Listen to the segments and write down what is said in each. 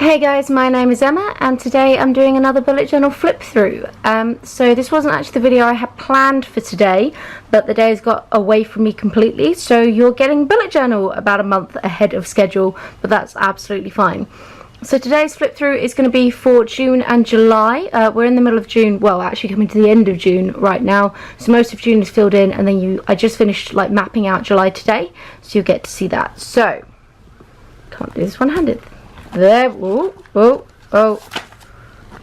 Hey guys, my name is Emma and today I'm doing another bullet journal flip through. So this wasn't actually the video I had planned for today, but the days got away from me completely, so you're getting bullet journal about a month ahead of schedule, but that's absolutely fine. So today's flip through is going to be for June and July. We're in the middle of June, well actually coming to the end of June right now, so most of June is filled in, and then I just finished like mapping out July today, so you'll get to see that. So, can't do this one-handed. There, oh,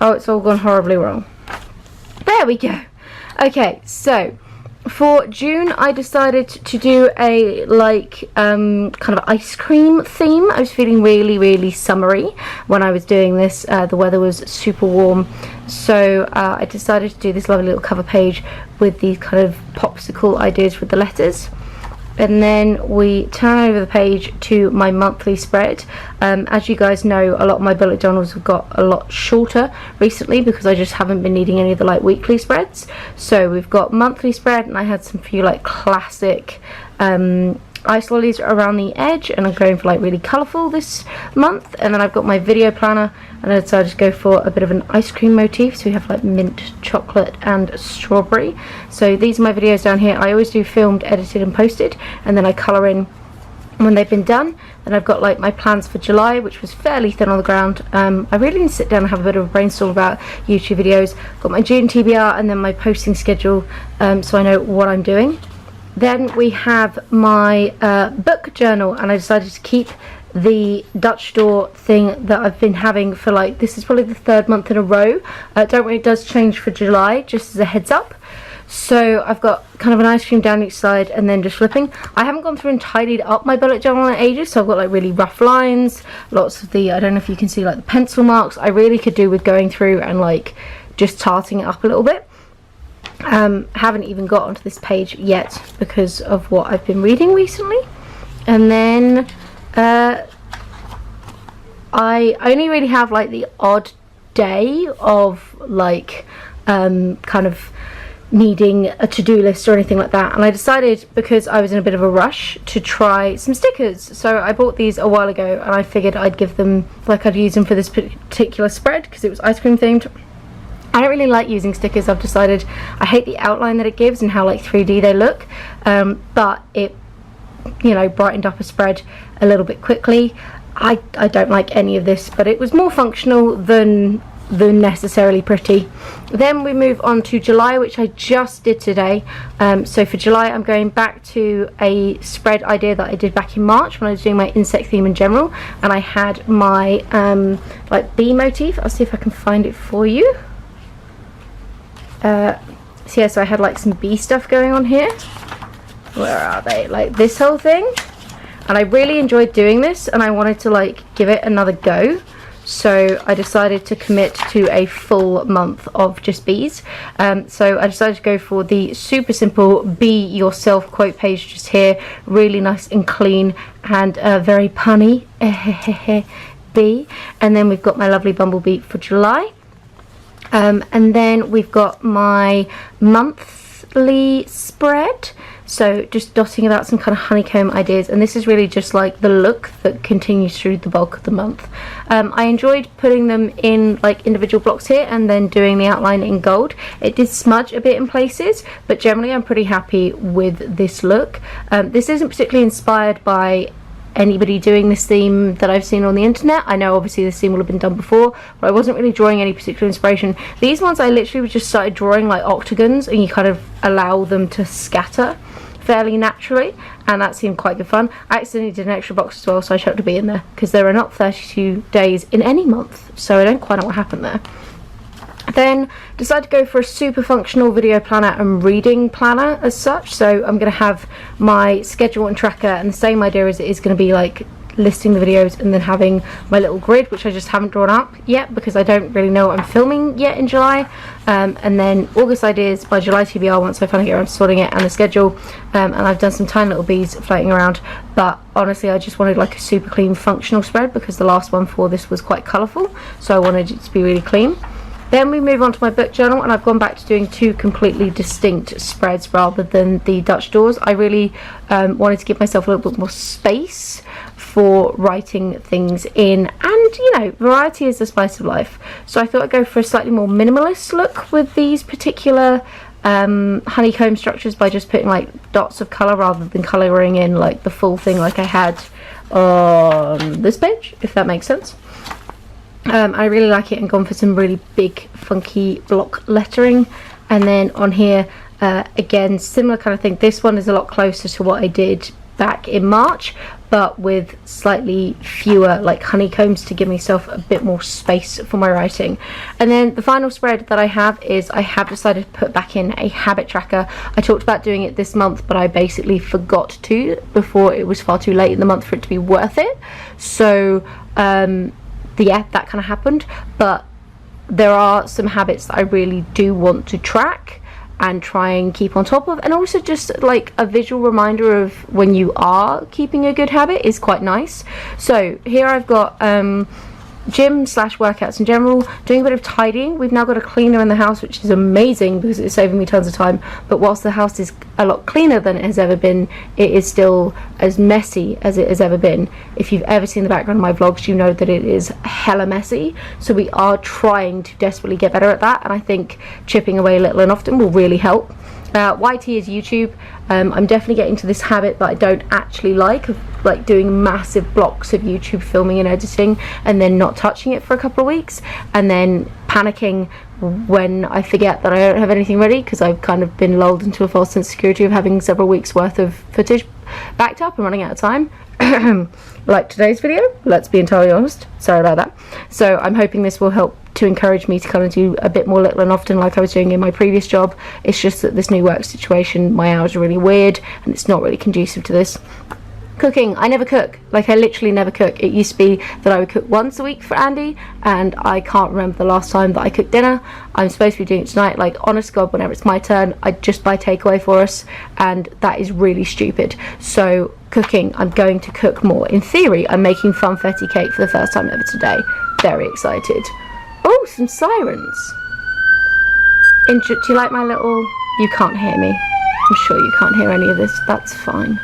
it's all gone horribly wrong. There we go. Okay, so for June I decided to do a kind of ice cream theme. I was feeling really summery when I was doing this. The weather was super warm, so I decided to do this lovely little cover page with these kind of popsicle ideas with the letters. And then we turn over the page to my monthly spread. As you guys know, a lot of my bullet journals have got a lot shorter recently because I just haven't been needing any of the like weekly spreads. So we've got monthly spread, and I had some few like classic ice lollies around the edge, and I'm going for like really colourful this month. And then I've got my video planner, and I decided to go for a bit of an ice cream motif, so we have like mint, chocolate and strawberry. So these are my videos down here. I always do filmed, edited and posted, and then I colour in when they've been done. Then I've got like my plans for July, which was fairly thin on the ground. I really need to sit down and have a bit of a brainstorm about YouTube videos. Got my June TBR and then my posting schedule, so I know what I'm doing. Then we have my book journal, and I decided to keep the Dutch door thing that I've been having for like, this is probably the third month in a row. Don't worry, it does change for July, just as a heads up. So I've got kind of an ice cream down each side and then just flipping. I haven't gone through and tidied up my bullet journal in ages, so I've got like really rough lines, lots of the, I don't know if you can see like the pencil marks. I really could do with going through and like just tarting it up a little bit. Haven't even got onto this page yet because of what I've been reading recently. And then I only really have like the odd day of like kind of needing a to-do list or anything like that, and I decided, because I was in a bit of a rush, to try some stickers. So I bought these a while ago, and I figured I'd give them, like I'd use them for this particular spread because it was ice cream themed. I don't really like using stickers. I've decided I hate the outline that it gives and how like 3D they look, but it, you know, brightened up a spread a little bit quickly. I don't like any of this, but it was more functional than necessarily pretty. Then we move on to July, which I just did today. So for July I'm going back to a spread idea that I did back in March when I was doing my insect theme in general, and I had my like bee motif. I'll see if I can find it for you. So yeah, so I had like some bee stuff going on here. Where are they? Like this whole thing, and I really enjoyed doing this, and I wanted to like give it another go. So I decided to commit to a full month of just bees. So I decided to go for the super simple be yourself quote page just here, really nice and clean and very punny bee. And then we've got my lovely bumblebee for July. And then we've got my monthly spread, so just dotting about some kind of honeycomb ideas, and this is really just like the look that continues through the bulk of the month. I enjoyed putting them in like individual blocks here and then doing the outline in gold. It did smudge a bit in places, but generally I'm pretty happy with this look. This isn't particularly inspired by anybody doing this theme that I've seen on the internet. I know obviously this theme will have been done before, but I wasn't really drawing any particular inspiration. These ones I literally just started drawing like octagons, and you kind of allow them to scatter fairly naturally, and that seemed quite good fun. I accidentally did an extra box as well, so I chucked a bee in there because there are not 32 days in any month, so I don't quite know what happened there. Then decided to go for a super functional video planner and reading planner as such. So I'm going to have my schedule and tracker, and the same idea as it is going to be like listing the videos and then having my little grid, which I just haven't drawn up yet because I don't really know what I'm filming yet in July. And then August ideas by July TBR once I finally get around to sorting it, and the schedule. And I've done some tiny little bees floating around, but honestly I just wanted like a super clean functional spread because the last one for this was quite colourful, so I wanted it to be really clean. Then we move on to my book journal, and I've gone back to doing two completely distinct spreads rather than the Dutch doors. I really wanted to give myself a little bit more space for writing things in, and you know, variety is the spice of life. So I thought I'd go for a slightly more minimalist look with these particular honeycomb structures by just putting like dots of colour rather than colouring in like the full thing like I had on this page, if that makes sense. I really like it and gone for some really big funky block lettering. And then on here, again, similar kind of thing. This one is a lot closer to what I did back in March, but with slightly fewer like honeycombs to give myself a bit more space for my writing. And then the final spread that I have is I have decided to put back in a habit tracker. I talked about doing it this month, but I basically forgot to before it was far too late in the month for it to be worth it. So yeah, that kind of happened. But there are some habits that I really do want to track and try and keep on top of, and also just like a visual reminder of when you are keeping a good habit is quite nice. So here I've got gym / workouts in general, doing a bit of tidying. We've now got a cleaner in the house, which is amazing because it's saving me tons of time. But whilst the house is a lot cleaner than it has ever been, it is still as messy as it has ever been. If you've ever seen the background of my vlogs, you know that it is hella messy. So we are trying to desperately get better at that, and I think chipping away little and often will really help. YT is YouTube. I'm definitely getting to this habit that I don't actually like, of like doing massive blocks of YouTube filming and editing and then not touching it for a couple of weeks and then panicking when I forget that I don't have anything ready, because I've kind of been lulled into a false sense of security of having several weeks worth of footage backed up and running out of time. Like today's video, let's be entirely honest, sorry about that. So I'm hoping this will help to encourage me to kind of do a bit more little and often like I was doing in my previous job. It's just that this new work situation, my hours are really weird and it's not really conducive to this. Cooking, I never cook. Like, I literally never cook. It used to be that I would cook once a week for Andy, and I can't remember the last time that I cooked dinner. I'm supposed to be doing it tonight. Like, honest to God, whenever it's my turn, I just buy takeaway for us, and that is really stupid. So cooking, I'm going to cook more. In theory, I'm making funfetti cake for the first time ever today. Very excited. Oh, some sirens. Do you like my little... You can't hear me. I'm sure you can't hear any of this. That's fine.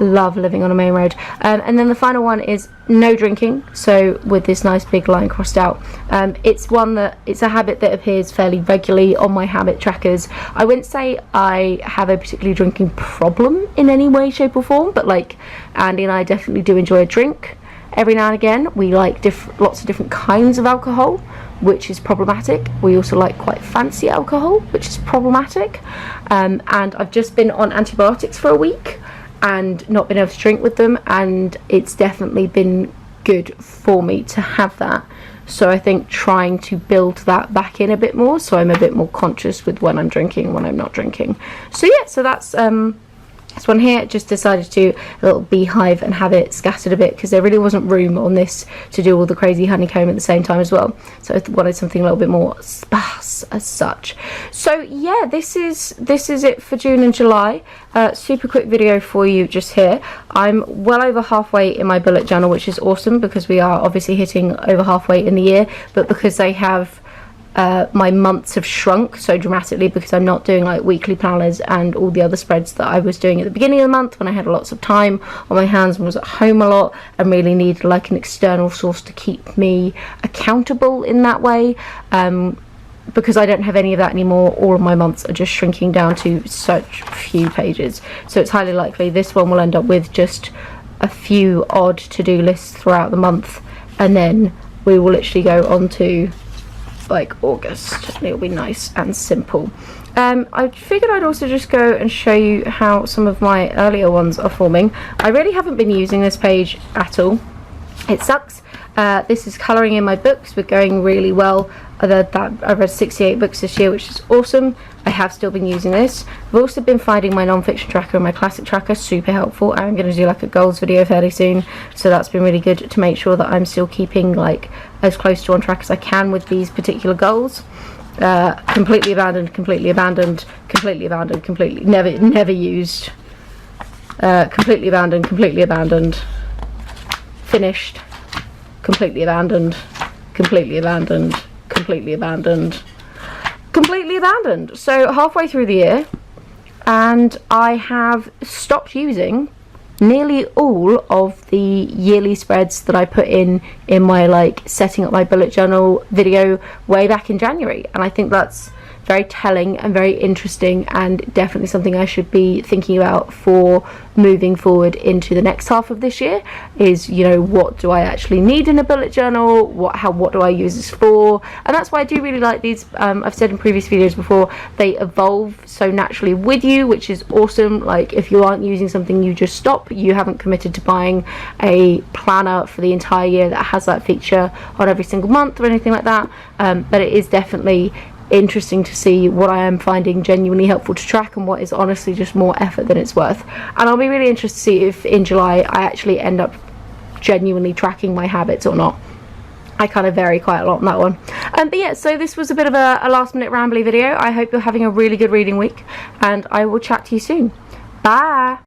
Love living on a main road. And then the final one is no drinking, so with this nice big line crossed out. It's a habit that appears fairly regularly on my habit trackers. I wouldn't say I have a particularly drinking problem in any way, shape or form, but like Andy and I definitely do enjoy a drink every now and again. We like lots of different kinds of alcohol, which is problematic. We also like quite fancy alcohol, which is problematic. And I've just been on antibiotics for a week and not been able to drink with them, and it's definitely been good for me to have that. So I think trying to build that back in a bit more, so I'm a bit more conscious with when I'm drinking and when I'm not drinking. So yeah, so that's this one here. Just decided to a little beehive and have it scattered a bit because there really wasn't room on this to do all the crazy honeycomb at the same time as well. So I wanted something a little bit more sparse as such. So yeah, this is it for June and July. Super quick video for you just here. I'm well over halfway in my bullet journal, which is awesome because we are obviously hitting over halfway in the year, but because they have my months have shrunk so dramatically because I'm not doing like weekly planners and all the other spreads that I was doing at the beginning of the month when I had lots of time on my hands and was at home a lot and really needed like an external source to keep me accountable in that way. Because I don't have any of that anymore, all of my months are just shrinking down to such few pages. So it's highly likely this one will end up with just a few odd to-do lists throughout the month, and then we will literally go on to like August. It'll be nice and simple. I figured I'd also just go and show you how some of my earlier ones are forming. I really haven't been using this page at all. It sucks. This is colouring in my books. We're going really well. I've read 68 books this year, which is awesome. I have still been using this. I've also been finding my non-fiction tracker and my classic tracker super helpful. I'm going to do like a goals video fairly soon, so that's been really good to make sure that I'm still keeping like as close to on track as I can with these particular goals. Completely abandoned, completely abandoned, completely abandoned, completely never used. Completely abandoned, completely abandoned. Finished. Completely abandoned, completely abandoned, completely abandoned, completely abandoned. So halfway through the year, and I have stopped using nearly all of the yearly spreads that I put in my like setting up my bullet journal video way back in January, and I think that's very telling and very interesting, and definitely something I should be thinking about for moving forward into the next half of this year. Is, you know, what do I actually need in a bullet journal, what do I use this for? And that's why I do really like these. I've said in previous videos before, they evolve so naturally with you, which is awesome. Like, if you aren't using something, you just stop. You haven't committed to buying a planner for the entire year that has that feature on every single month or anything like that, but it is definitely interesting to see what I am finding genuinely helpful to track and what is honestly just more effort than it's worth. And I'll be really interested to see if in July I actually end up genuinely tracking my habits or not. I kind of vary quite a lot on that one. But yeah, so this was a bit of a last minute rambly video. I hope you're having a really good reading week, and I will chat to you soon. Bye!